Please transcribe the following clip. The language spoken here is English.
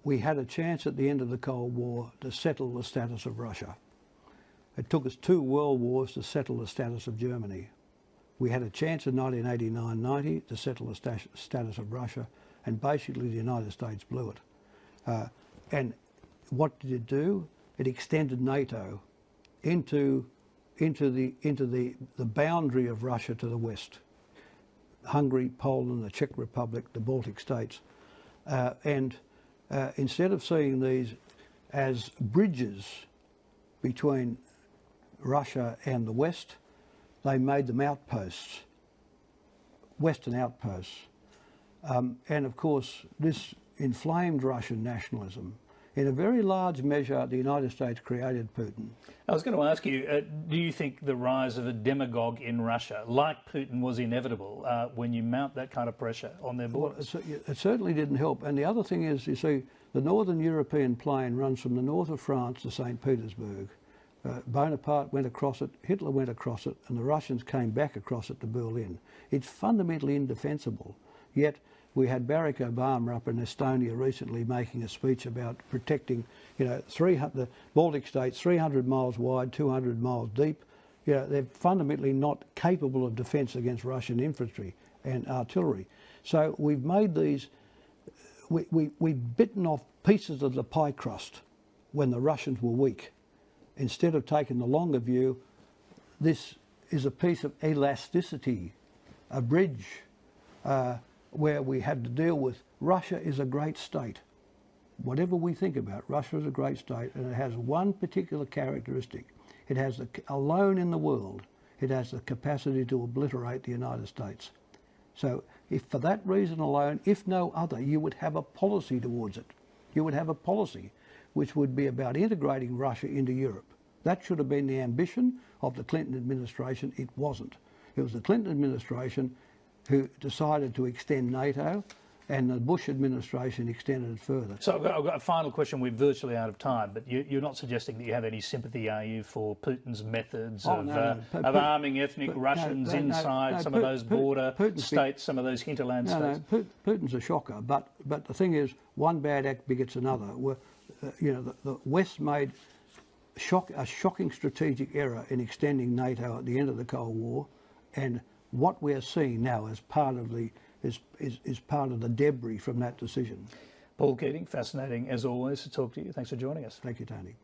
we had a chance at the end of the Cold War to settle the status of Russia. It took us 2 world wars to settle the status of Germany. We had a chance in 1989-90 to settle the status of Russia, and basically the United States blew it. And what did it do? It extended NATO into the boundary of Russia to the west. Hungary, Poland, the Czech Republic, the Baltic states. Instead of seeing these as bridges between Russia and the West, they made them outposts, Western outposts. And of course, this inflamed Russian nationalism. In a very large measure, the United States created Putin. I was going to ask you, do you think the rise of a demagogue in Russia, like Putin, was inevitable when you mount that kind of pressure on their borders? Well, it certainly didn't help. And the other thing is, you see, the Northern European plain runs from the north of France to St. Petersburg. Bonaparte went across it, Hitler went across it, and the Russians came back across it to Berlin. It's fundamentally indefensible. Yet we had Barack Obama up in Estonia recently making a speech about protecting, the Baltic states, 300 miles wide, 200 miles deep. They're fundamentally not capable of defence against Russian infantry and artillery. So we've made these, we've bitten off pieces of the pie crust when the Russians were weak. Instead of taking the longer view, this is a piece of elasticity, a bridge where we had to deal with Russia is a great state. Whatever we think about, Russia is a great state, and it has one particular characteristic. It has, alone in the world, it has the capacity to obliterate the United States. So if for that reason alone, if no other, you would have a policy towards it. You would have a policy which would be about integrating Russia into Europe. That should have been the ambition of the Clinton administration. It wasn't. It was the Clinton administration who decided to extend NATO, and the Bush administration extended it further. So I've got a final question. We're virtually out of time, but you're not suggesting that you have any sympathy, are you, for Putin's methods of arming ethnic Russians inside some of those border states, some of those hinterland states? No, Putin's a shocker, but the thing is, one bad act begets another. The West made a shocking strategic error in extending NATO at the end of the Cold War, and what we're seeing now is part of the debris from that decision. Paul Keating, fascinating as always to talk to you. Thanks for joining us. Thank you, Tony.